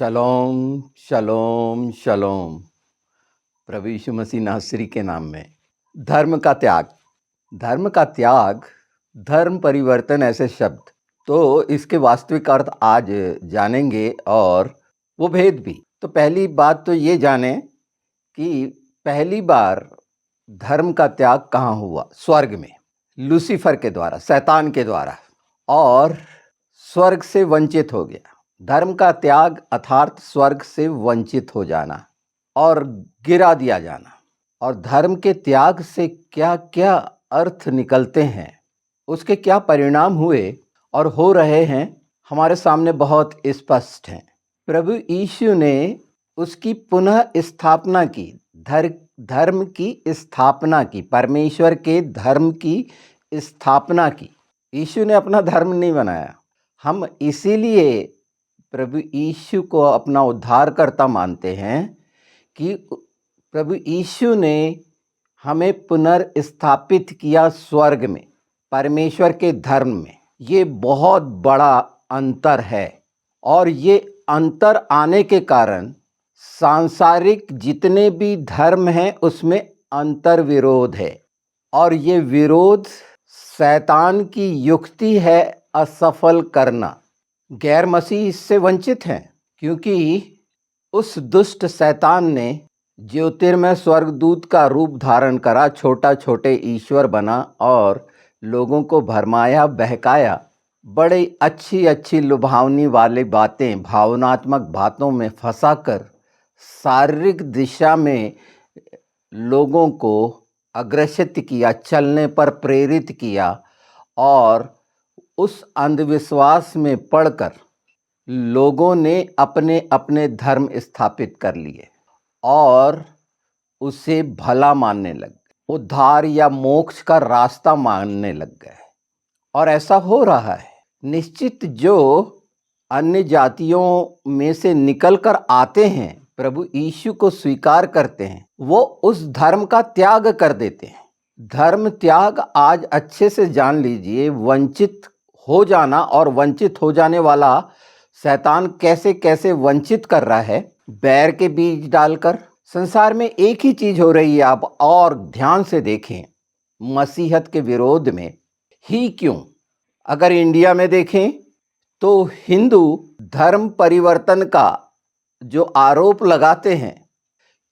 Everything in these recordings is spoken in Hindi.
शलोम शलोम शलोम। प्रभु यीशु मसीह नासरी के नाम में धर्म का त्याग। धर्म का त्याग, धर्म परिवर्तन, ऐसे शब्द तो इसके वास्तविक अर्थ आज जानेंगे और वो भेद भी। तो पहली बात तो ये जाने कि पहली बार धर्म का त्याग कहाँ हुआ। स्वर्ग में, लूसीफर के द्वारा, शैतान के द्वारा, और स्वर्ग से वंचित हो गया। धर्म का त्याग अर्थात स्वर्ग से वंचित हो जाना और गिरा दिया जाना। और धर्म के त्याग से क्या क्या अर्थ निकलते हैं, उसके क्या परिणाम हुए और हो रहे हैं, हमारे सामने बहुत स्पष्ट हैं। प्रभु यीशु ने उसकी पुनः स्थापना की, धर्म की स्थापना की, परमेश्वर के धर्म की स्थापना की। यीशु ने अपना धर्म नहीं बनाया। हम इसीलिए प्रभु यीशु को अपना उद्धारकर्ता मानते हैं कि प्रभु यीशु ने हमें पुनर्स्थापित किया स्वर्ग में, परमेश्वर के धर्म में। ये बहुत बड़ा अंतर है और ये अंतर आने के कारण सांसारिक जितने भी धर्म हैं उसमें अंतर विरोध है। और ये विरोध शैतान की युक्ति है असफल करना। गैर मसीह इससे वंचित हैं क्योंकि उस दुष्ट शैतान ने ज्योतिर्मय स्वर्गदूत का रूप धारण करा, छोटा छोटे ईश्वर बना और लोगों को भरमाया, बहकाया। बड़ी अच्छी अच्छी लुभावनी वाली बातें, भावनात्मक बातों में फंसाकर शारीरिक दिशा में लोगों को अग्रसित किया, चलने पर प्रेरित किया और उस अंधविश्वास में पड़कर लोगों ने अपने अपने धर्म स्थापित कर लिए और उसे भला मानने लग गए, उद्धार या मोक्ष का रास्ता मानने लग गए। और ऐसा हो रहा है। निश्चित जो अन्य जातियों में से निकलकर आते हैं, प्रभु यीशु को स्वीकार करते हैं, वो उस धर्म का त्याग कर देते हैं। धर्म त्याग आज अच्छे से जान लीजिए, वंचित हो जाना। और वंचित हो जाने वाला शैतान कैसे कैसे वंचित कर रहा है, बैर के बीज डालकर। संसार में एक ही चीज हो रही है, आप और ध्यान से देखें, मसीहत के विरोध में ही क्यों। अगर इंडिया में देखें तो हिंदू धर्म परिवर्तन का जो आरोप लगाते हैं,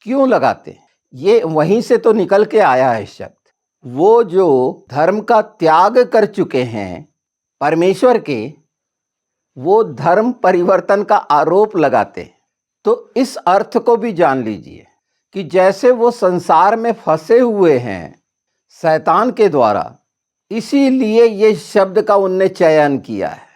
क्यों लगाते हैं? ये वहीं से तो निकल के आया है शब्द। वो जो धर्म का त्याग कर चुके हैं परमेश्वर के, वो धर्म परिवर्तन का आरोप लगाते हैं। तो इस अर्थ को भी जान लीजिए कि जैसे वो संसार में फंसे हुए हैं शैतान के द्वारा, इसीलिए ये शब्द का उनने चयन किया है।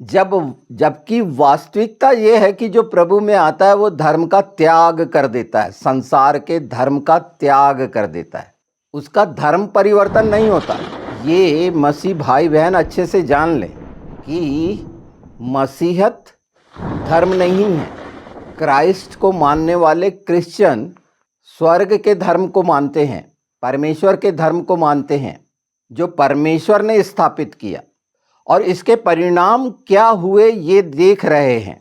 जबकि वास्तविकता ये है कि जो प्रभु में आता है वो धर्म का त्याग कर देता है, संसार के धर्म का त्याग कर देता है, उसका धर्म परिवर्तन नहीं होता। ये मसीह भाई बहन अच्छे से जान लें कि मसीहत धर्म नहीं है। क्राइस्ट को मानने वाले क्रिश्चियन स्वर्ग के धर्म को मानते हैं, परमेश्वर के धर्म को मानते हैं जो परमेश्वर ने स्थापित किया। और इसके परिणाम क्या हुए ये देख रहे हैं।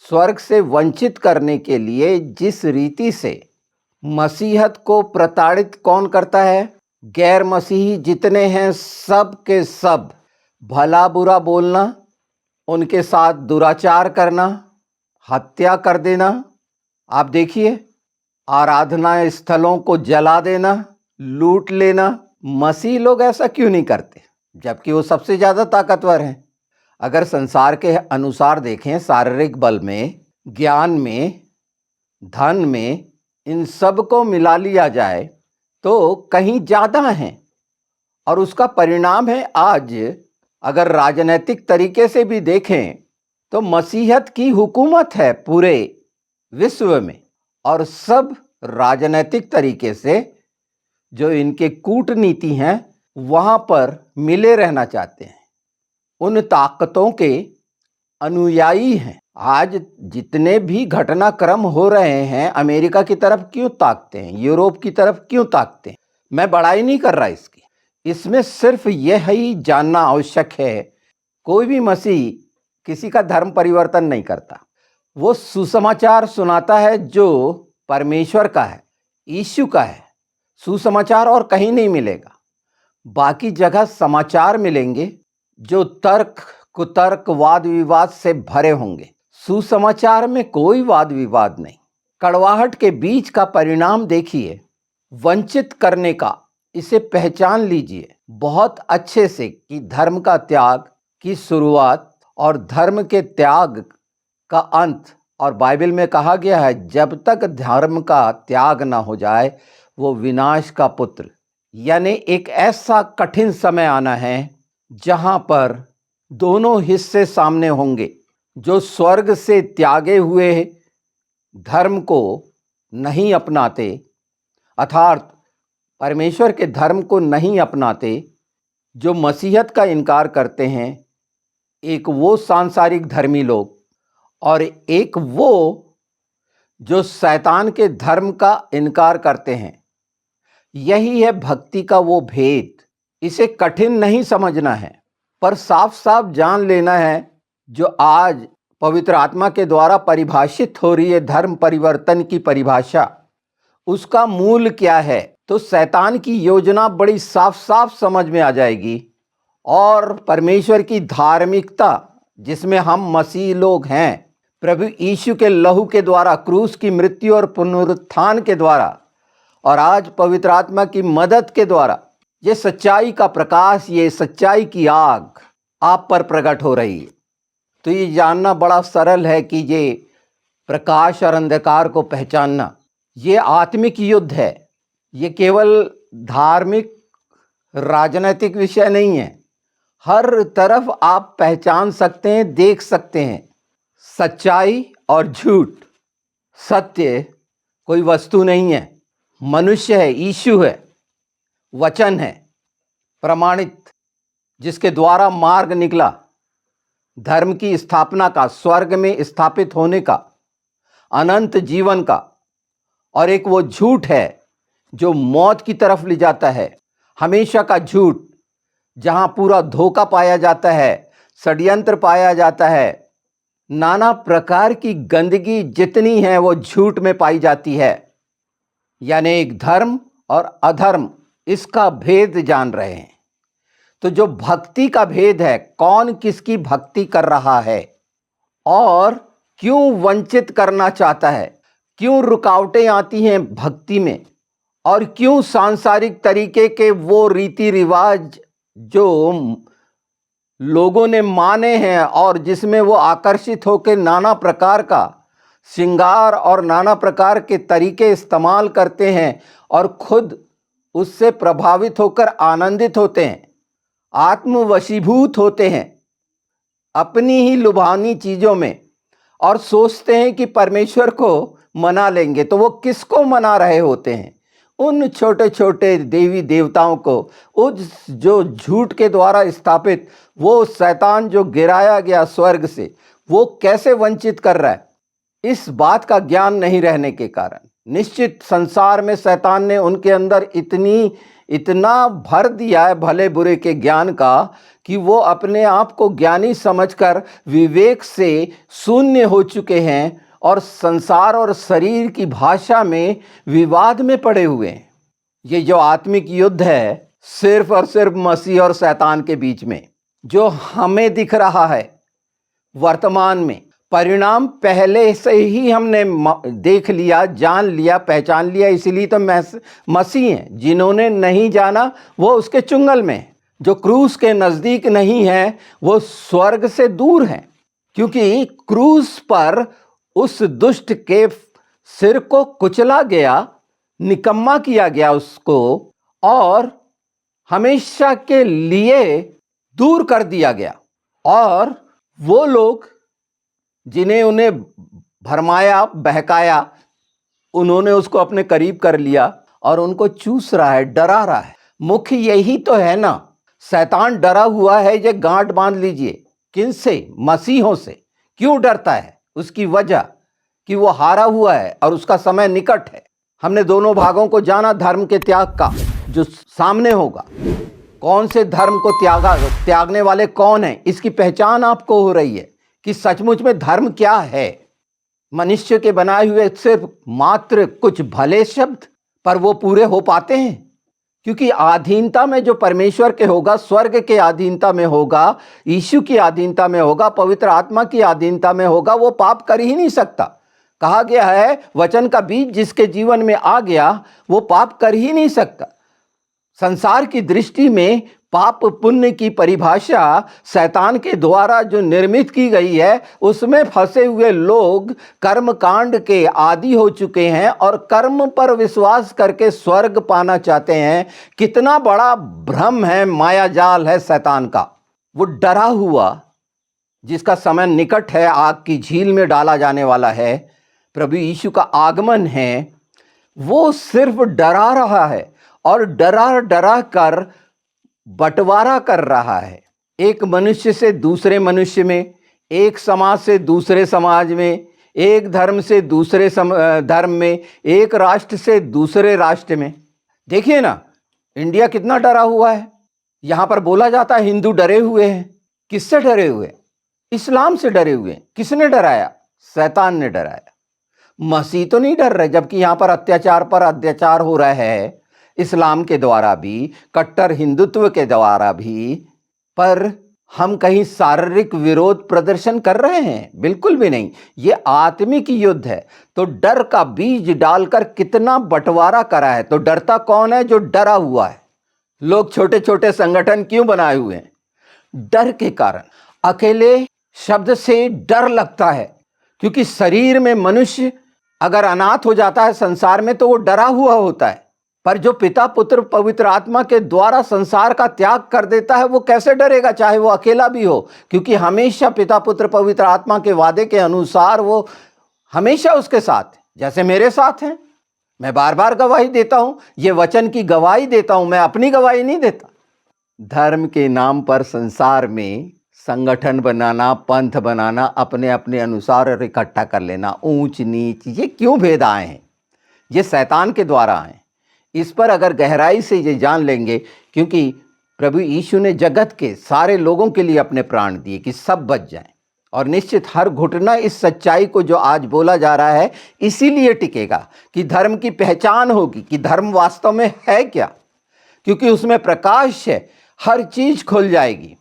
स्वर्ग से वंचित करने के लिए जिस रीति से मसीहत को प्रताड़ित कौन करता है, गैर मसीही जितने हैं सब के सब, भला बुरा बोलना, उनके साथ दुराचार करना, हत्या कर देना। आप देखिए, आराधना स्थलों को जला देना, लूट लेना। मसीह लोग ऐसा क्यों नहीं करते, जबकि वो सबसे ज़्यादा ताकतवर हैं? अगर संसार के अनुसार देखें, शारीरिक बल में, ज्ञान में, धन में, इन सब को मिला लिया जाए तो कहीं ज़्यादा हैं। और उसका परिणाम है आज अगर राजनीतिक तरीके से भी देखें तो मसीहत की हुकूमत है पूरे विश्व में। और सब राजनीतिक तरीके से जो इनके कूटनीति हैं वहाँ पर मिले रहना चाहते हैं, उन ताकतों के अनुयायी हैं। आज जितने भी घटनाक्रम हो रहे हैं, अमेरिका की तरफ क्यों ताकते हैं, यूरोप की तरफ क्यों ताकते हैं? मैं बड़ाई नहीं कर रहा इसकी, इसमें सिर्फ यह ही जानना आवश्यक है, कोई भी मसीह किसी का धर्म परिवर्तन नहीं करता। वो सुसमाचार सुनाता है जो परमेश्वर का है, यीशु का है। सुसमाचार और कहीं नहीं मिलेगा। बाकी जगह समाचार मिलेंगे जो तर्क कुतर्क वाद विवाद से भरे होंगे। सुसमाचार में कोई वाद विवाद नहीं। कड़वाहट के बीच का परिणाम देखिए, वंचित करने का। इसे पहचान लीजिए बहुत अच्छे से कि धर्म का त्याग की शुरुआत और धर्म के त्याग का अंत। और बाइबल में कहा गया है, जब तक धर्म का त्याग ना हो जाए वो विनाश का पुत्र। यानी एक ऐसा कठिन समय आना है जहां पर दोनों हिस्से सामने होंगे। जो स्वर्ग से त्यागे हुए धर्म को नहीं अपनाते, अर्थात परमेश्वर के धर्म को नहीं अपनाते, जो मसीहत का इनकार करते हैं, एक वो सांसारिक धर्मी लोग और एक वो जो शैतान के धर्म का इनकार करते हैं। यही है भक्ति का वो भेद। इसे कठिन नहीं समझना है, पर साफ साफ जान लेना है। जो आज पवित्र आत्मा के द्वारा परिभाषित हो रही है धर्म परिवर्तन की परिभाषा, उसका मूल क्या है, तो शैतान की योजना बड़ी साफ साफ समझ में आ जाएगी। और परमेश्वर की धार्मिकता जिसमें हम मसीह लोग हैं, प्रभु यीशु के लहू के द्वारा, क्रूस की मृत्यु और पुनरुत्थान के द्वारा और आज पवित्र आत्मा की मदद के द्वारा ये सच्चाई का प्रकाश, ये सच्चाई की आग आप पर प्रकट हो रही है। तो ये जानना बड़ा सरल है कि ये प्रकाश और अंधकार को पहचानना, ये आत्मिक युद्ध है। ये केवल धार्मिक राजनीतिक विषय नहीं है। हर तरफ आप पहचान सकते हैं, देख सकते हैं सच्चाई और झूठ। सत्य कोई वस्तु नहीं है, मनुष्य है, यीशु है, वचन है प्रमाणित, जिसके द्वारा मार्ग निकला धर्म की स्थापना का, स्वर्ग में स्थापित होने का, अनंत जीवन का। और एक वो झूठ है जो मौत की तरफ ले जाता है, हमेशा का झूठ, जहां पूरा धोखा पाया जाता है, षड्यंत्र पाया जाता है, नाना प्रकार की गंदगी जितनी है वो झूठ में पाई जाती है। यानी एक धर्म और अधर्म, इसका भेद जान रहे हैं। तो जो भक्ति का भेद है, कौन किसकी भक्ति कर रहा है और क्यों वंचित करना चाहता है, क्यों रुकावटें आती हैं भक्ति में, और क्यों सांसारिक तरीके के वो रीति रिवाज जो लोगों ने माने हैं और जिसमें वो आकर्षित होकर नाना प्रकार का श्रृंगार और नाना प्रकार के तरीके इस्तेमाल करते हैं और खुद उससे प्रभावित होकर आनंदित होते हैं, आत्मवशीभूत होते हैं अपनी ही लुभावनी चीज़ों में, और सोचते हैं कि परमेश्वर को मना लेंगे। तो वो किसको मना रहे होते हैं? उन छोटे छोटे देवी देवताओं को, उस जो झूठ के द्वारा स्थापित वो शैतान जो गिराया गया स्वर्ग से, वो कैसे वंचित कर रहा है? इस बात का ज्ञान नहीं रहने के कारण निश्चित संसार में शैतान ने उनके अंदर इतना भर दिया है भले बुरे के ज्ञान का कि वो अपने आप को ज्ञानी समझकर विवेक से शून्य हो चुके हैं और संसार और शरीर की भाषा में विवाद में पड़े हुए हैं। ये जो आत्मिक युद्ध है सिर्फ और सिर्फ मसीह और शैतान के बीच में, जो हमें दिख रहा है वर्तमान में, परिणाम पहले से ही हमने देख लिया, जान लिया, पहचान लिया। इसीलिए तो मसीह हैं। जिन्होंने नहीं जाना वो उसके चुंगल में, जो क्रूस के नज़दीक नहीं है वो स्वर्ग से दूर हैं, क्योंकि क्रूस पर उस दुष्ट के सिर को कुचला गया, निकम्मा किया गया उसको, और हमेशा के लिए दूर कर दिया गया। और वो लोग जिन्हें उन्हें भरमाया, बहकाया, उन्होंने उसको अपने करीब कर लिया और उनको चूस रहा है, डरा रहा है। मुख्य यही तो है ना, शैतान डरा हुआ है। ये गांठ बांध लीजिए। किनसे? मसीहों से। क्यों डरता है? उसकी वजह कि वो हारा हुआ है और उसका समय निकट है। हमने दोनों भागों को जाना धर्म के त्याग का, जो सामने होगा। कौन से धर्म को त्यागने वाले कौन है, इसकी पहचान आपको हो रही है कि सचमुच में धर्म क्या है। मनुष्य के बनाए हुए सिर्फ मात्र कुछ भले शब्द, पर वो पूरे हो पाते हैं? क्योंकि अधीनता में जो परमेश्वर के होगा, स्वर्ग के अधीनता में होगा, यीशु की अधीनता में होगा, पवित्र आत्मा की अधीनता में होगा, वो पाप कर ही नहीं सकता। कहा गया है वचन का बीज जिसके जीवन में आ गया वो पाप कर ही नहीं सकता। संसार की दृष्टि में पाप पुण्य की परिभाषा शैतान के द्वारा जो निर्मित की गई है, उसमें फंसे हुए लोग कर्म कांड के आदी हो चुके हैं और कर्म पर विश्वास करके स्वर्ग पाना चाहते हैं। कितना बड़ा भ्रम है, माया जाल है शैतान का। वो डरा हुआ जिसका समय निकट है, आग की झील में डाला जाने वाला है, प्रभु यीशु का आगमन है, वो सिर्फ डरा रहा है और डरा डरा कर बंटवारा कर रहा है। एक मनुष्य से दूसरे मनुष्य में, एक समाज से दूसरे समाज में, एक धर्म से दूसरे धर्म में, एक राष्ट्र से दूसरे राष्ट्र में। देखिए ना, इंडिया कितना डरा हुआ है। यहाँ पर बोला जाता है हिंदू डरे हुए हैं। किससे डरे हुए? इस्लाम से डरे हुए। किसने डराया? शैतान ने डराया। मसीह तो नहीं डर रहे, जबकि यहाँ पर अत्याचार हो रहा है इस्लाम के द्वारा भी, कट्टर हिंदुत्व के द्वारा भी। पर हम कहीं शारीरिक विरोध प्रदर्शन कर रहे हैं? बिल्कुल भी नहीं। ये आत्मिक युद्ध है। तो डर का बीज डालकर कितना बंटवारा करा है। तो डरता कौन है? जो डरा हुआ है। लोग छोटे छोटे संगठन क्यों बनाए हुए हैं? डर के कारण। अकेले शब्द से डर लगता है, क्योंकि शरीर में मनुष्य अगर अनाथ हो जाता है संसार में तो वो डरा हुआ होता है। पर जो पिता पुत्र पवित्र आत्मा के द्वारा संसार का त्याग कर देता है, वो कैसे डरेगा, चाहे वो अकेला भी हो? क्योंकि हमेशा पिता पुत्र पवित्र आत्मा के वादे के अनुसार वो हमेशा उसके साथ, जैसे मेरे साथ हैं। मैं बार बार गवाही देता हूं, ये वचन की गवाही देता हूं, मैं अपनी गवाही नहीं देता। धर्म के नाम पर संसार में संगठन बनाना, पंथ बनाना, अपने अपने अनुसार इकट्ठा कर लेना, ऊंच नीच, ये क्यों भेद आए हैं? ये शैतान के द्वारा आए। इस पर अगर गहराई से ये जान लेंगे, क्योंकि प्रभु यीशु ने जगत के सारे लोगों के लिए अपने प्राण दिए कि सब बच जाएं, और निश्चित हर घुटना इस सच्चाई को जो आज बोला जा रहा है इसीलिए टिकेगा कि धर्म की पहचान होगी कि धर्म वास्तव में है क्या, क्योंकि उसमें प्रकाश है, हर चीज खुल जाएगी।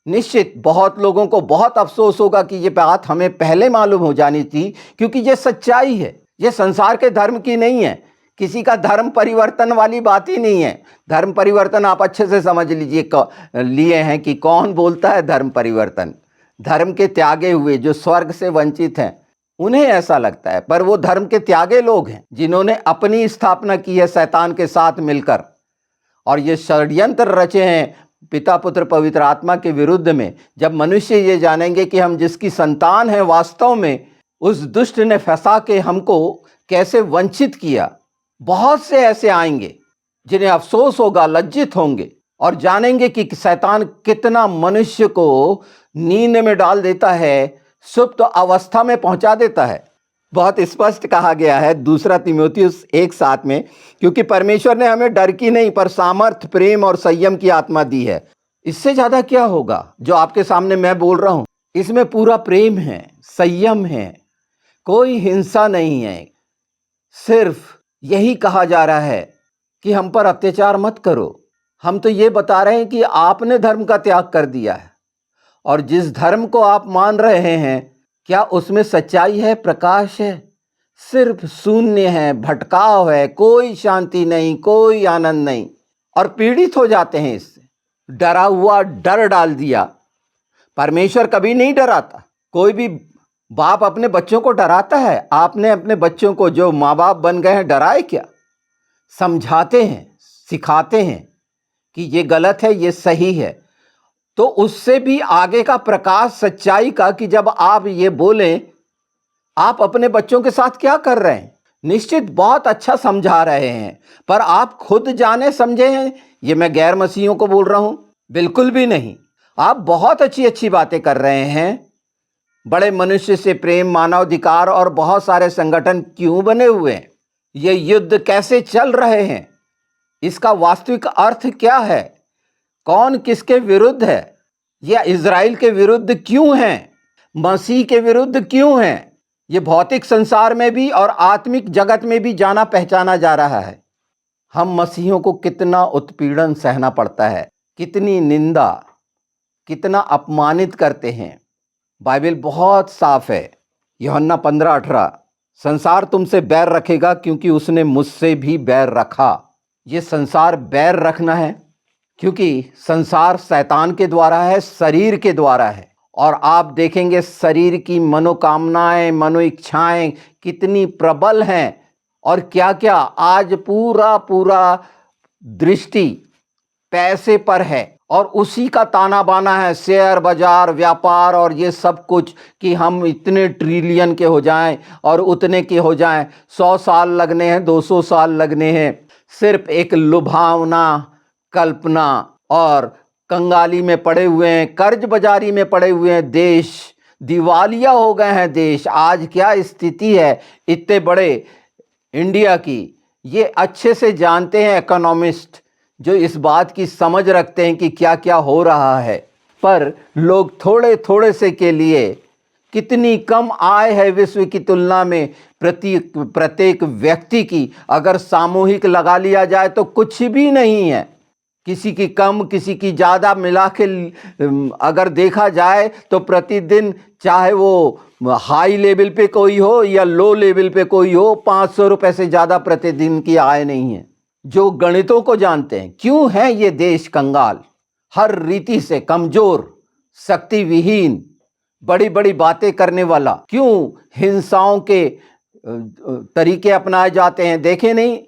निश्चित बहुत लोगों को बहुत अफसोस होगा कि ये बात हमें पहले मालूम हो जानी थी, क्योंकि ये सच्चाई है। ये संसार के धर्म की नहीं है, किसी का धर्म परिवर्तन वाली बात ही नहीं है। धर्म परिवर्तन आप अच्छे से समझ लीजिए लिए हैं कि कौन बोलता है धर्म परिवर्तन। धर्म के त्यागे हुए जो स्वर्ग से वंचित हैं उन्हें ऐसा लगता है, पर वो धर्म के त्यागे लोग हैं जिन्होंने अपनी स्थापना की है शैतान के साथ मिलकर, और ये षड्यंत्र रचे हैं पिता पुत्र पवित्र आत्मा के विरुद्ध में। जब मनुष्य ये जानेंगे कि हम जिसकी संतान है वास्तव में उस दुष्ट ने फंसा के हमको कैसे वंचित किया, बहुत से ऐसे आएंगे जिन्हें अफसोस होगा, लज्जित होंगे और जानेंगे कि शैतान कितना मनुष्य को नींद में डाल देता है, सुप्त अवस्था में पहुंचा देता है। बहुत स्पष्ट कहा गया है 2 तीमुथियुस 1:7 में, क्योंकि परमेश्वर ने हमें डर की नहीं पर सामर्थ, प्रेम और संयम की आत्मा दी है। इससे ज्यादा क्या होगा जो आपके सामने मैं बोल रहा हूं? इसमें पूरा प्रेम है, संयम है, कोई हिंसा नहीं है। सिर्फ यही कहा जा रहा है कि हम पर अत्याचार मत करो। हम तो ये बता रहे हैं कि आपने धर्म का त्याग कर दिया है, और जिस धर्म को आप मान रहे हैं क्या उसमें सच्चाई है, प्रकाश है? सिर्फ शून्य है, भटकाव है, कोई शांति नहीं, कोई आनंद नहीं, और पीड़ित हो जाते हैं इससे। डरा हुआ डर डाल दिया। परमेश्वर कभी नहीं डराता। कोई भी बाप अपने बच्चों को डराता है? आपने अपने बच्चों को जो माँ बाप बन गए हैं डराए क्या? समझाते हैं, सिखाते हैं कि ये गलत है, ये सही है। तो उससे भी आगे का प्रकाश सच्चाई का कि जब आप ये बोलें, आप अपने बच्चों के साथ क्या कर रहे हैं? निश्चित बहुत अच्छा समझा रहे हैं, पर आप खुद जाने समझे हैं? ये मैं गैर मसीहियों को बोल रहा हूं, बिल्कुल भी नहीं। आप बहुत अच्छी अच्छी बातें कर रहे हैं। बड़े मनुष्य से प्रेम, मानवाधिकार और बहुत सारे संगठन क्यों बने हुए हैं? ये युद्ध कैसे चल रहे हैं? इसका वास्तविक अर्थ क्या है? कौन किसके विरुद्ध है? या इज़राइल के विरुद्ध क्यों है? मसीह के विरुद्ध क्यों है? ये भौतिक संसार में भी और आत्मिक जगत में भी जाना पहचाना जा रहा है। हम मसीहों को कितना उत्पीड़न सहना पड़ता है, कितनी निंदा, कितना अपमानित करते हैं। बाइबल बहुत साफ है। यूहन्ना 15:18, संसार तुमसे बैर रखेगा क्योंकि उसने मुझसे भी बैर रखा। ये संसार बैर रखना है क्योंकि संसार शैतान के द्वारा है, शरीर के द्वारा है। और आप देखेंगे शरीर की मनोकामनाएं, मनोइच्छाएं कितनी प्रबल हैं और क्या क्या आज पूरा दृष्टि पैसे पर है और उसी का ताना बाना है, शेयर बाजार, व्यापार और ये सब कुछ कि हम इतने ट्रिलियन के हो जाएं और उतने के हो जाएं। 100 साल लगने हैं, 200 साल लगने हैं, सिर्फ एक लुभावना, कल्पना और कंगाली में पड़े हुए हैं, कर्ज बाजारी में पड़े हुए हैं। देश दिवालिया हो गए हैं। देश आज क्या स्थिति है इतने बड़े इंडिया की, ये अच्छे से जानते हैं इकोनॉमिस्ट, जो इस बात की समझ रखते हैं कि क्या क्या हो रहा है। पर लोग थोड़े थोड़े से के लिए, कितनी कम आय है विश्व की तुलना में प्रत्येक व्यक्ति की, अगर सामूहिक लगा लिया जाए तो कुछ भी नहीं है। किसी की कम, किसी की ज़्यादा, मिला के अगर देखा जाए तो प्रतिदिन, चाहे वो हाई लेवल पे कोई हो या लो लेवल पे कोई हो, 500 रुपये से ज़्यादा प्रतिदिन की आय नहीं है। जो गणितों को जानते हैं, क्यों है ये देश कंगाल, हर रीति से कमजोर, शक्ति विहीन, बड़ी बड़ी बातें करने वाला, क्यों हिंसाओं के तरीके अपनाए जाते हैं। देखे नहीं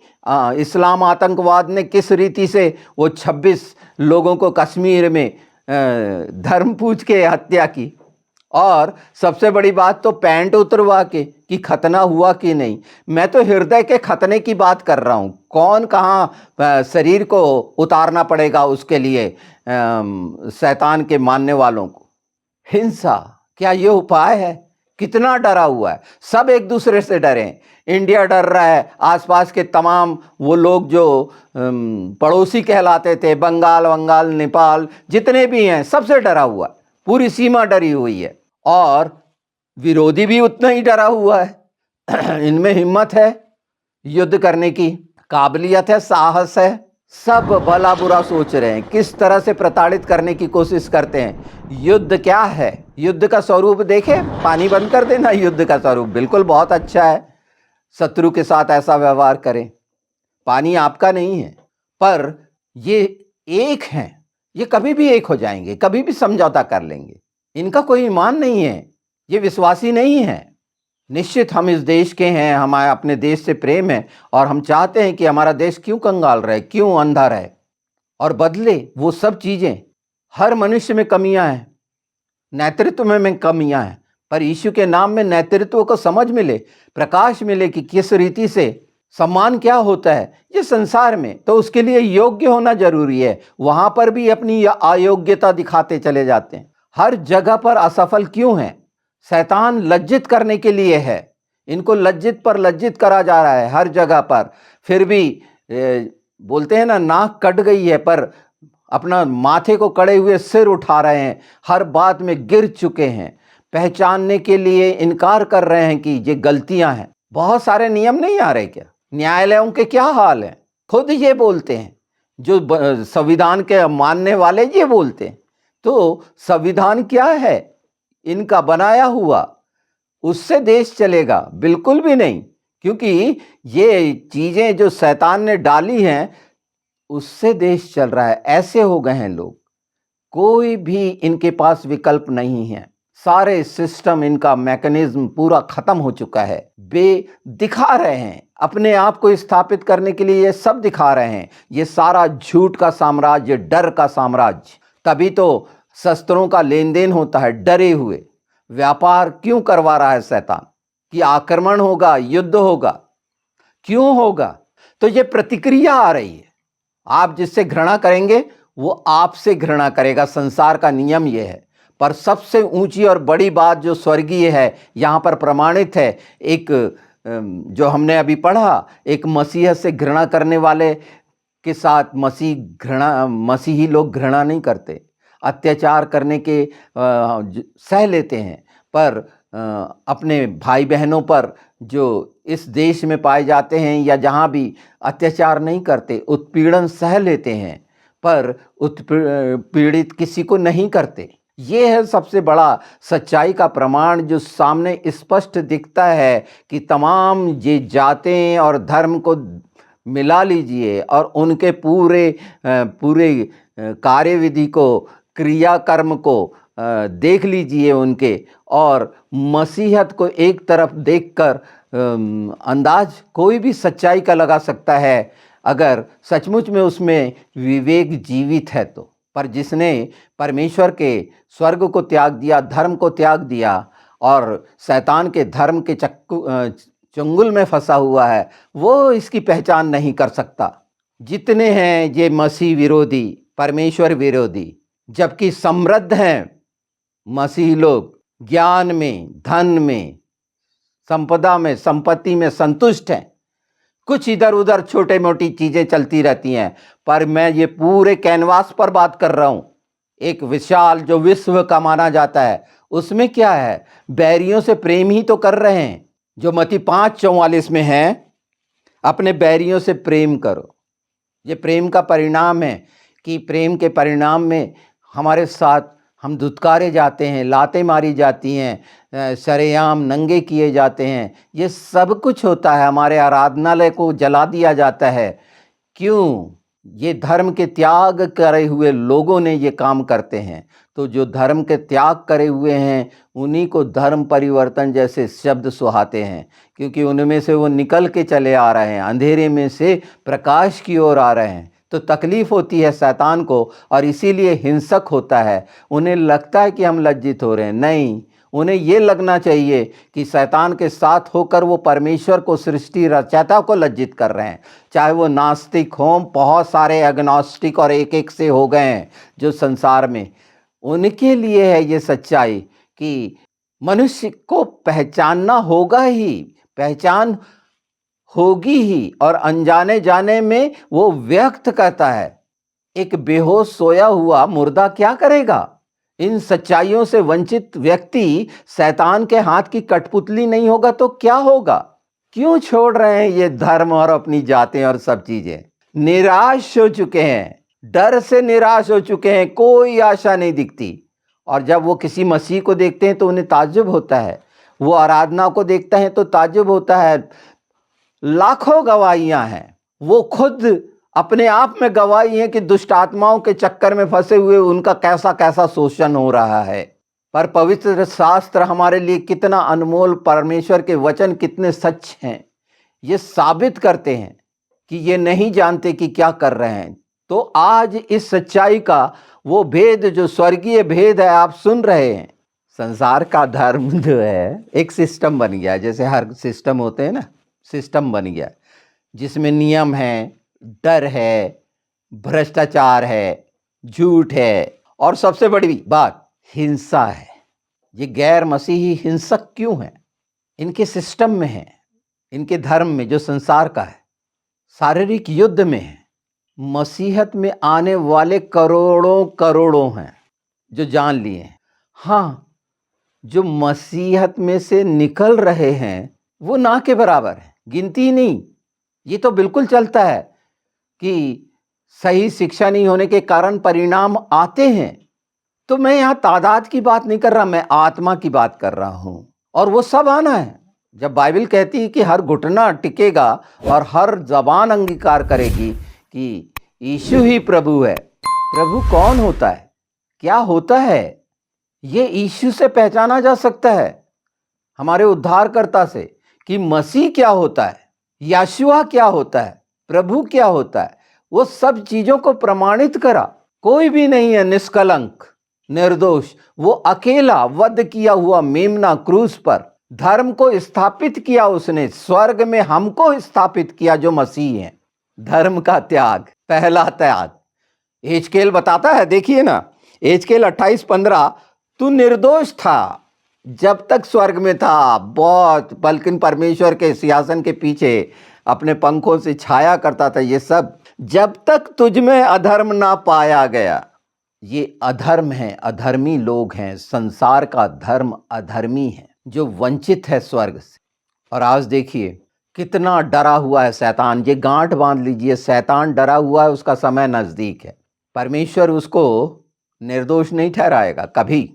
इस्लाम आतंकवाद ने किस रीति से वो 26 लोगों को कश्मीर में धर्म पूछ के हत्या की। और सबसे बड़ी बात तो पैंट उतरवा के कि खतना हुआ कि नहीं। मैं तो हृदय के खतने की बात कर रहा हूँ। कौन कहाँ शरीर को उतारना पड़ेगा उसके लिए शैतान के मानने वालों को। हिंसा क्या ये उपाय है? कितना डरा हुआ है, सब एक दूसरे से डरे हैं। इंडिया डर रहा है, आसपास के तमाम वो लोग जो पड़ोसी कहलाते थे, बंगाल वंगाल नेपाल जितने भी हैं, सबसे डरा हुआ है। पूरी सीमा डरी हुई है और विरोधी भी उतना ही डरा हुआ है। इनमें हिम्मत है, युद्ध करने की काबिलियत है, साहस है। सब भला बुरा सोच रहे हैं, किस तरह से प्रताड़ित करने की कोशिश करते हैं। युद्ध क्या है? युद्ध का स्वरूप देखे, पानी बंद कर देना युद्ध का स्वरूप बिल्कुल बहुत अच्छा है। शत्रु के साथ ऐसा व्यवहार करें, पानी आपका नहीं है। पर ये एक हैं, ये कभी भी एक हो जाएंगे, कभी भी समझौता कर लेंगे। इनका कोई ईमान नहीं है, ये विश्वासी नहीं है। निश्चित हम इस देश के हैं, हमारे अपने देश से प्रेम है और हम चाहते हैं कि हमारा देश क्यों कंगाल रहे, क्यों अंधा रहे और बदले वो सब चीज़ें। हर मनुष्य में कमियां हैं, नेतृत्व में कमियां हैं, पर यीशु के नाम में नेतृत्व को समझ मिले, प्रकाश मिले कि किस रीति से सम्मान क्या होता है ये संसार में। तो उसके लिए योग्य होना जरूरी है। वहां पर भी अपनी अयोग्यता दिखाते चले जाते हैं। हर जगह पर असफल क्यों हैं? शैतान लज्जित करने के लिए है। इनको लज्जित पर लज्जित करा जा रहा है हर जगह पर। फिर भी बोलते हैं ना, नाक कट गई है पर अपना माथे को कड़े हुए सिर उठा रहे हैं, हर बात में गिर चुके हैं, पहचानने के लिए इनकार कर रहे हैं कि ये गलतियां हैं। बहुत सारे नियम नहीं आ रहे क्या? न्यायालयों के क्या हाल है? खुद ये बोलते हैं, जो संविधान के मानने वाले ये बोलते हैं। तो संविधान क्या है? इनका बनाया हुआ। उससे देश चलेगा? बिल्कुल भी नहीं, क्योंकि ये चीजें जो शैतान ने डाली हैं उससे देश चल रहा है। ऐसे हो गए हैं लोग, कोई भी इनके पास विकल्प नहीं है। सारे सिस्टम, इनका मैकेनिज्म पूरा खत्म हो चुका है। दिखा रहे हैं अपने आप को स्थापित करने के लिए, ये सब दिखा रहे हैं। ये सारा झूठ का साम्राज्य, डर का साम्राज्य। तभी तो शस्त्रों का लेन देन होता है, डरे हुए। व्यापार क्यों करवा रहा है शैतान कि आक्रमण होगा, युद्ध होगा? क्यों होगा? तो ये प्रतिक्रिया आ रही है। आप जिससे घृणा करेंगे वो आपसे घृणा करेगा। संसार का नियम ये है। पर सबसे ऊंची और बड़ी बात जो स्वर्गीय है, यहाँ पर प्रमाणित है। एक जो हमने अभी पढ़ा, एक मसीह से घृणा करने वाले के साथ मसीही लोग घृणा नहीं करते, अत्याचार करने के सह लेते हैं। पर अपने भाई बहनों पर जो इस देश में पाए जाते हैं या जहाँ भी अत्याचार नहीं करते, उत्पीड़न सह लेते हैं, पर पीड़ित किसी को नहीं करते। ये है सबसे बड़ा सच्चाई का प्रमाण जो सामने स्पष्ट दिखता है कि तमाम ये जातें और धर्म को मिला लीजिए और उनके पूरे कार्यविधि को, क्रियाकर्म को देख लीजिए उनके, और मसीहत को एक तरफ देखकर अंदाज कोई भी सच्चाई का लगा सकता है अगर सचमुच में उसमें विवेक जीवित है तो। पर जिसने परमेश्वर के स्वर्ग को त्याग दिया, धर्म को त्याग दिया और शैतान के धर्म के चंगुल में फंसा हुआ है, वो इसकी पहचान नहीं कर सकता। जितने हैं ये मसीह विरोधी, परमेश्वर विरोधी, जबकि समृद्ध हैं मसीह लोग, ज्ञान में, धन में, संपदा में, संपत्ति में संतुष्ट हैं। कुछ इधर उधर छोटे मोटी चीजें चलती रहती हैं, पर मैं ये पूरे कैनवास पर बात कर रहा हूं। एक विशाल जो विश्व का माना जाता है, उसमें क्या है? बैरियों से प्रेम ही तो कर रहे हैं, जो मत्ती 5:44 में है, अपने बैरियों से प्रेम करो। ये प्रेम का परिणाम है कि प्रेम के परिणाम में हमारे साथ हम धुतकारे जाते हैं, लातें मारी जाती हैं, सरेआम नंगे किए जाते हैं, ये सब कुछ होता है। हमारे आराधनालय को जला दिया जाता है। क्यों? ये धर्म के त्याग करे हुए लोगों ने ये काम करते हैं। तो जो धर्म के त्याग करे हुए हैं उन्हीं को धर्म परिवर्तन जैसे शब्द सुहाते हैं, क्योंकि उनमें से वो निकल के चले आ रहे हैं, अंधेरे में से प्रकाश की ओर आ रहे हैं। तो तकलीफ होती है शैतान को, और इसीलिए हिंसक होता है। उन्हें लगता है कि हम लज्जित हो रहे हैं, नहीं, उन्हें ये लगना चाहिए कि शैतान के साथ होकर वो परमेश्वर को, सृष्टि रचयिता को लज्जित कर रहे हैं। चाहे वो नास्तिक हों, बहुत सारे एग्नोस्टिक और एक एक से हो गए हैं जो संसार में, उनके लिए है ये सच्चाई कि मनुष्य को पहचानना होगा ही, पहचान होगी ही, और अनजाने जाने में वो व्यक्त करता है। एक बेहोश सोया हुआ मुर्दा क्या करेगा? इन सच्चाइयों से वंचित व्यक्ति शैतान के हाथ की कठपुतली नहीं होगा तो क्या होगा? क्यों छोड़ रहे हैं ये धर्म और अपनी जातें और सब चीजें? निराश हो चुके हैं, डर से निराश हो चुके हैं, कोई आशा नहीं दिखती। और जब वो किसी मसीह को देखते हैं तो उन्हें ताज्जुब होता है, वो आराधना को देखते हैं तो ताज्जुब होता है। लाखों गवाहियां हैं, वो खुद अपने आप में गवाही है कि दुष्ट आत्माओं के चक्कर में फंसे हुए उनका कैसा कैसा शोषण हो रहा है। पर पवित्र शास्त्र हमारे लिए कितना अनमोल, परमेश्वर के वचन कितने सच हैं, ये साबित करते हैं कि ये नहीं जानते कि क्या कर रहे हैं। तो आज इस सच्चाई का वो भेद, जो स्वर्गीय भेद है, आप सुन रहे हैं। संसार का धर्म जो है एक सिस्टम बन गया, जैसे हर सिस्टम होते हैं ना, सिस्टम बन गया जिसमें नियम है, डर है, भ्रष्टाचार है, झूठ है, और सबसे बड़ी बात हिंसा है। ये गैर मसीही हिंसक क्यों है? इनके सिस्टम में है, इनके धर्म में जो संसार का है, शारीरिक युद्ध में है। मसीहत में आने वाले करोड़ों करोड़ों हैं जो जान लिए हैं। हाँ, जो मसीहत में से निकल रहे हैं वो ना के बराबर है, गिनती ही नहीं। ये तो बिल्कुल चलता है कि सही शिक्षा नहीं होने के कारण परिणाम आते हैं। तो मैं यहाँ तादाद की बात नहीं कर रहा, मैं आत्मा की बात कर रहा हूँ, और वो सब आना है। जब बाइबल कहती है कि हर घुटना टिकेगा और हर जबान अंगीकार करेगी कि यीशु ही प्रभु है। प्रभु कौन होता है, क्या होता है, ये यीशु से पहचाना जा सकता है, हमारे उद्धारकर्ता से, कि मसीह क्या होता है, यशुआ क्या होता है, प्रभु क्या होता है। वो सब चीजों को प्रमाणित करा। कोई भी नहीं है निष्कलंक, निर्दोष। वो अकेला वध किया हुआ मेमना क्रूस पर धर्म को स्थापित किया उसने, स्वर्ग में हमको स्थापित किया जो मसीह है। धर्म का त्याग, पहला त्याग। एजकेल बताता है, देखिए ना, एजकेल 28:15, तू निर्दोष था जब तक स्वर्ग में था बहुत, बल्कि परमेश्वर के सिंहासन के पीछे अपने पंखों से छाया करता था। ये सब जब तक तुझ में अधर्म ना पाया गया। ये अधर्म है, अधर्मी लोग हैं, संसार का धर्म अधर्मी है। जो वंचित है स्वर्ग से। और आज देखिए कितना डरा हुआ है शैतान। ये गांठ बांध लीजिए, शैतान डरा हुआ है, उसका समय नज़दीक है। परमेश्वर उसको निर्दोष नहीं ठहराएगा कभी,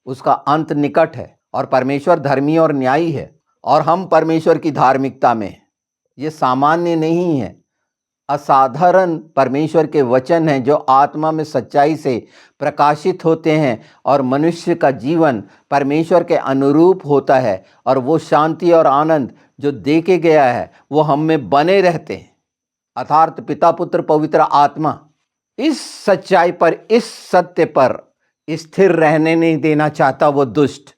उसका अंत निकट है। और परमेश्वर धर्मी और न्यायी है, और हम परमेश्वर की धार्मिकता में हैं। ये सामान्य नहीं है, असाधारण परमेश्वर के वचन हैं जो आत्मा में सच्चाई से प्रकाशित होते हैं, और मनुष्य का जीवन परमेश्वर के अनुरूप होता है, और वो शांति और आनंद जो दे के गया है वो हम में बने रहते हैं। अर्थात पिता पुत्र पवित्र आत्मा इस सच्चाई पर, इस सत्य पर स्थिर रहने नहीं देना चाहता वो दुष्ट,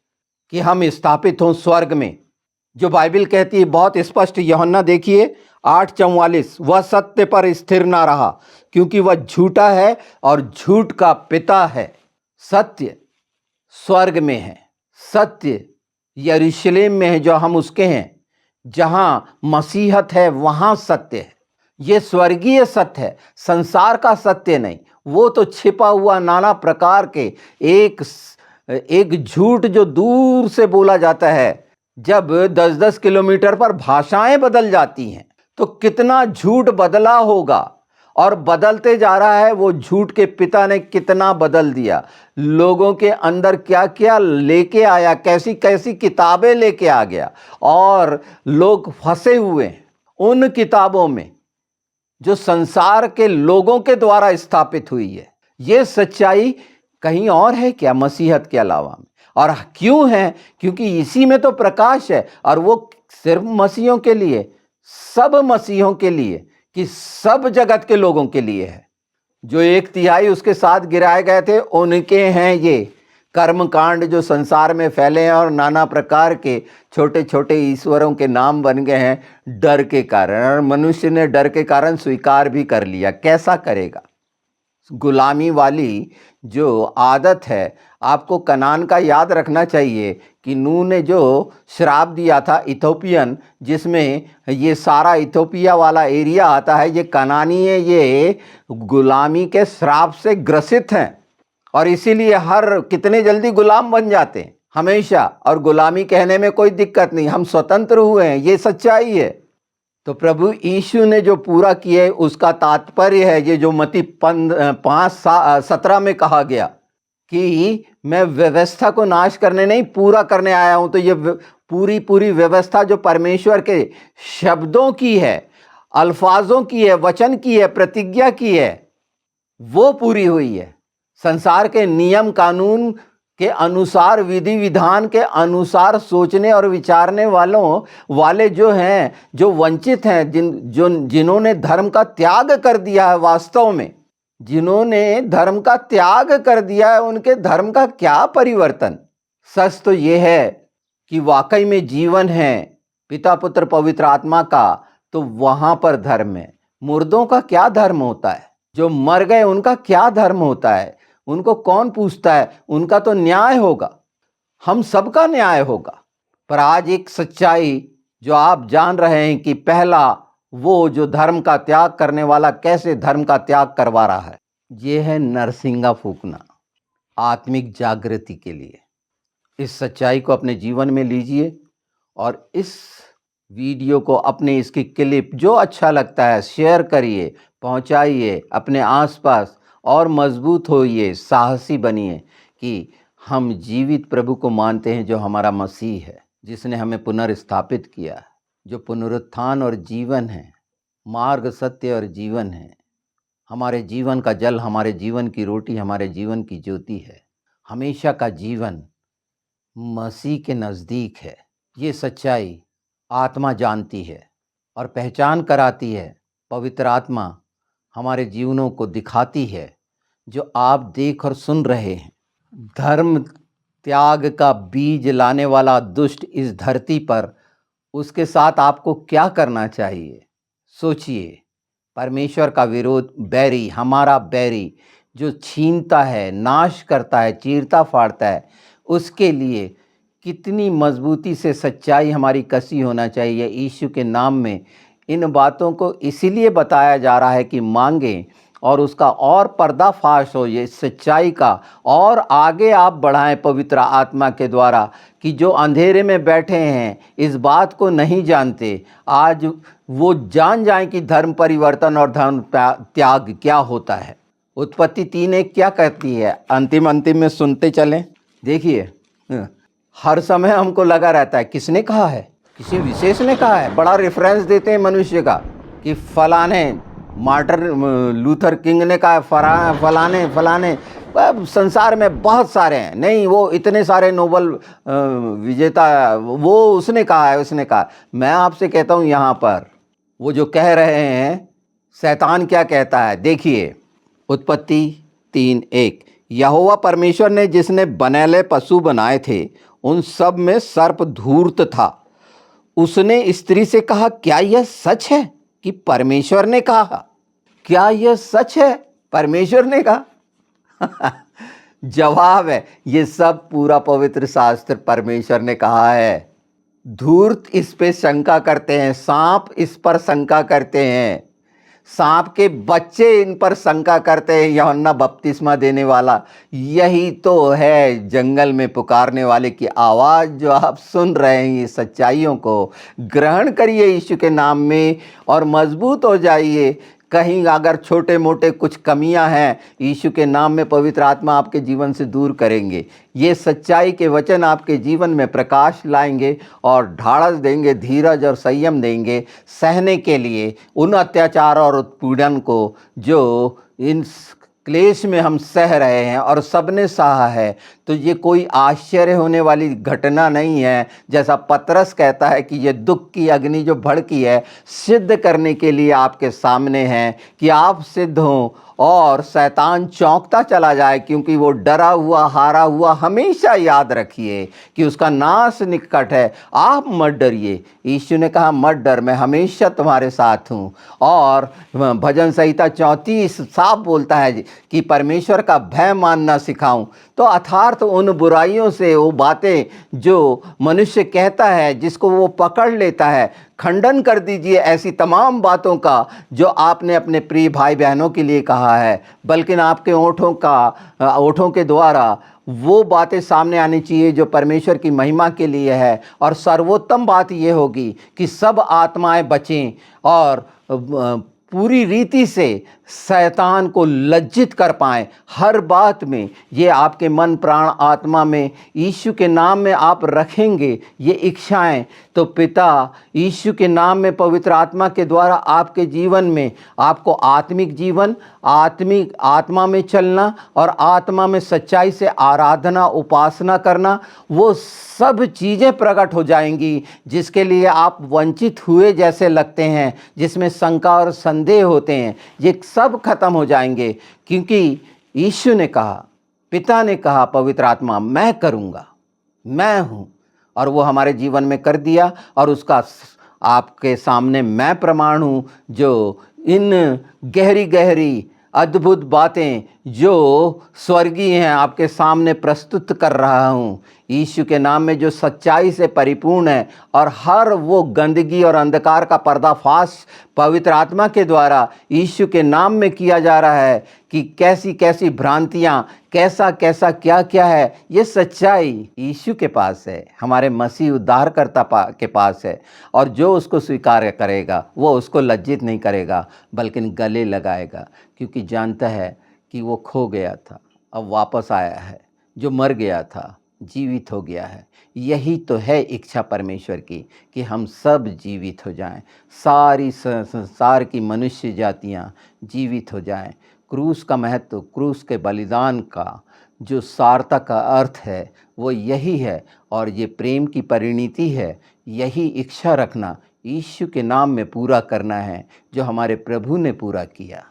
कि हम स्थापित हों स्वर्ग में। जो बाइबल कहती है बहुत स्पष्ट, यूहन्ना देखिए 8:44, वह सत्य पर स्थिर ना रहा क्योंकि वह झूठा है और झूठ का पिता है। सत्य स्वर्ग में है, सत्य यरूशलेम में है जो हम उसके हैं। जहां मसीहत है वहां सत्य है। ये स्वर्गीय सत्य है, संसार का सत्य नहीं। वो तो छिपा हुआ नाना प्रकार के एक झूठ जो दूर से बोला जाता है। जब 10-10 किलोमीटर पर भाषाएं बदल जाती हैं तो कितना झूठ बदला होगा, और बदलते जा रहा है। वो झूठ के पिता ने कितना बदल दिया, लोगों के अंदर क्या क्या लेके आया, कैसी कैसी किताबें लेके आ गया, और लोग फंसे हुए हैं उन किताबों में जो संसार के लोगों के द्वारा स्थापित हुई है। ये सच्चाई कहीं और है क्या मसीहत के अलावा में? और क्यों है? क्योंकि इसी में तो प्रकाश है, और वो सिर्फ मसीहों के लिए, सब मसीहों के लिए, कि सब जगत के लोगों के लिए है। जो 1/3 उसके साथ गिराए गए थे उनके हैं ये कर्मकांड जो संसार में फैले हैं, और नाना प्रकार के छोटे छोटे ईश्वरों के नाम बन गए हैं डर के कारण। और मनुष्य ने डर के कारण स्वीकार भी कर लिया। कैसा करेगा? गुलामी वाली जो आदत है, आपको कनान का याद रखना चाहिए कि नूह ने जो श्राप दिया था इथोपियन, जिसमें ये सारा इथोपिया वाला एरिया आता है, ये कनानी है, ये गुलामी के श्राप से ग्रसित हैं, और इसीलिए हर कितने जल्दी गुलाम बन जाते हैं हमेशा। और गुलामी कहने में कोई दिक्कत नहीं, हम स्वतंत्र हुए हैं, ये सच्चाई है। तो प्रभु यीशु ने जो पूरा किया है उसका तात्पर्य है ये जो मत्ती 5:17 में कहा गया कि मैं व्यवस्था को नाश करने नहीं पूरा करने आया हूं। तो ये पूरी व्यवस्था जो परमेश्वर के शब्दों की है, अल्फाजों की है, वचन की है, प्रतिज्ञा की है, वो पूरी हुई है। संसार के नियम कानून के अनुसार, विधि विधान के अनुसार सोचने और विचारने वाले जो हैं, जो वंचित हैं, जिन्होंने धर्म का त्याग कर दिया है, वास्तव में जिन्होंने धर्म का त्याग कर दिया है, उनके धर्म का क्या परिवर्तन? सच तो ये है कि वाकई में जीवन है पिता पुत्र पवित्र आत्मा का, तो वहां पर धर्म है। मुर्दों का क्या धर्म होता है? जो मर गए उनका क्या धर्म होता है? उनको कौन पूछता है? उनका तो न्याय होगा, हम सबका न्याय होगा। पर आज एक सच्चाई जो आप जान रहे हैं कि पहला वो जो धर्म का त्याग करने वाला कैसे धर्म का त्याग करवा रहा है, ये है नरसिंगा फूकना आत्मिक जागृति के लिए। इस सच्चाई को अपने जीवन में लीजिए, और इस वीडियो को अपने, इसकी क्लिप जो अच्छा लगता है शेयर करिए, पहुंचाइए अपने आसपास, और मजबूत होइए, साहसी बनिए कि हम जीवित प्रभु को मानते हैं जो हमारा मसीह है, जिसने हमें पुनर्स्थापित किया है, जो पुनरुत्थान और जीवन है, मार्ग सत्य और जीवन है, हमारे जीवन का जल, हमारे जीवन की रोटी, हमारे जीवन की ज्योति है। हमेशा का जीवन मसीह के नज़दीक है। ये सच्चाई आत्मा जानती है और पहचान कराती है। पवित्र आत्मा हमारे जीवनों को दिखाती है, जो आप देख और सुन रहे हैं। धर्म त्याग का बीज लाने वाला दुष्ट इस धरती पर, उसके साथ आपको क्या करना चाहिए? सोचिए। परमेश्वर का विरोध बैरी, हमारा बैरी जो छीनता है, नाश करता है, चीरता फाड़ता है, उसके लिए कितनी मजबूती से सच्चाई हमारी कसी होना चाहिए। यीशु के नाम में इन बातों को इसीलिए बताया जा रहा है कि मांगें और उसका और पर्दाफाश हो, ये सच्चाई का, और आगे आप बढ़ाएं पवित्र आत्मा के द्वारा, कि जो अंधेरे में बैठे हैं इस बात को नहीं जानते, आज वो जान जाएं कि धर्म परिवर्तन और धर्म त्याग क्या होता है। उत्पत्ति 3:1 क्या कहती है, अंतिम में सुनते चलें। देखिए, हर समय हमको लगा रहता है किसने कहा है, किसी विशेष ने कहा है। बड़ा रेफरेंस देते हैं मनुष्य का कि फलाने मार्टिन लूथर किंग ने कहा, फलाने फलाने। संसार में बहुत सारे हैं, नहीं वो इतने सारे नोबल विजेता, वो उसने कहा है, उसने कहा। मैं आपसे कहता हूँ यहाँ पर वो जो कह रहे हैं, शैतान क्या कहता है। देखिए, उत्पत्ति 3:1, यहोवा परमेश्वर ने जिसने बनेले पशु बनाए थे उन सब में सर्प धूर्त था। उसने स्त्री से कहा, क्या यह सच है कि परमेश्वर ने कहा? क्या यह सच है परमेश्वर ने कहा? जवाब है, ये सब पूरा पवित्र शास्त्र परमेश्वर ने कहा है। धूर्त इस पे शंका करते हैं, सांप इस पर शंका करते हैं, सांप के बच्चे इन पर शंका करते हैं। यूहन्ना बपतिस्मा देने वाला यही तो है, जंगल में पुकारने वाले की आवाज़ जो आप सुन रहे हैं। ये सच्चाइयों को ग्रहण करिए यीशु के नाम में और मजबूत हो जाइए। कहीं अगर छोटे मोटे कुछ कमियां हैं, यीशु के नाम में पवित्र आत्मा आपके जीवन से दूर करेंगे। ये सच्चाई के वचन आपके जीवन में प्रकाश लाएंगे और ढाढ़स देंगे, धीरज और संयम देंगे सहने के लिए उन अत्याचार और उत्पीड़न को जो इन क्लेश में हम सह रहे हैं और सबने सहा है। तो ये कोई आश्चर्य होने वाली घटना नहीं है। जैसा पतरस कहता है कि ये दुख की अग्नि जो भड़की है, सिद्ध करने के लिए आपके सामने है कि आप सिद्ध हों और शैतान चौंकता चला जाए, क्योंकि वो डरा हुआ हारा हुआ हमेशा याद रखिए कि उसका नाश निकट है। आप मत डरिए, यीशु ने कहा मत डर, मैं हमेशा तुम्हारे साथ हूँ। और भजन संहिता 34 साफ बोलता है कि परमेश्वर का भय मानना सिखाऊं। तो अर्थात उन बुराइयों से, वो बातें जो मनुष्य कहता है, जिसको वो पकड़ लेता है, खंडन कर दीजिए ऐसी तमाम बातों का जो आपने अपने प्रिय भाई बहनों के लिए कहा है। बल्कि आपके ओठों के द्वारा वो बातें सामने आनी चाहिए जो परमेश्वर की महिमा के लिए है। और सर्वोत्तम बात ये होगी कि सब आत्माएं बचें और पूरी रीति से शैतान को लज्जित कर पाएं हर बात में। ये आपके मन प्राण आत्मा में यीशु के नाम में आप रखेंगे ये इच्छाएं, तो पिता यीशु के नाम में पवित्र आत्मा के द्वारा आपके जीवन में आपको आत्मिक जीवन, आत्मिक आत्मा में चलना और आत्मा में सच्चाई से आराधना उपासना करना, वो सब चीज़ें प्रकट हो जाएंगी जिसके लिए आप वंचित हुए जैसे लगते हैं, जिसमें शंका और संदेह होते हैं, ये सब खत्म हो जाएंगे। क्योंकि यीशु ने कहा, पिता ने कहा, पवित्र आत्मा मैं करूँगा, मैं हूँ, और वो हमारे जीवन में कर दिया। और उसका आपके सामने मैं प्रमाण हूँ, जो इन गहरी गहरी अद्भुत बातें जो स्वर्गीय हैं आपके सामने प्रस्तुत कर रहा हूँ। यीशु के नाम में जो सच्चाई से परिपूर्ण है और हर वो गंदगी और अंधकार का पर्दाफाश पवित्र आत्मा के द्वारा यीशु के नाम में किया जा रहा है कि कैसी कैसी भ्रांतियाँ, कैसा कैसा क्या क्या है, ये सच्चाई यीशु के पास है, हमारे मसीह उद्धारकर्ता के पास है। और जो उसको स्वीकार करेगा वो उसको लज्जित नहीं करेगा बल्कि गले लगाएगा, क्योंकि जानता है कि वो खो गया था, अब वापस आया है, जो मर गया था जीवित हो गया है। यही तो है इच्छा परमेश्वर की कि हम सब जीवित हो जाएं, सारी संसार की मनुष्य जातियां जीवित हो जाएं। क्रूस का महत्व, क्रूस के बलिदान का जो सार्थक का अर्थ है वो यही है, और ये प्रेम की परिणति है। यही इच्छा रखना, यीशु के नाम में पूरा करना है जो हमारे प्रभु ने पूरा किया।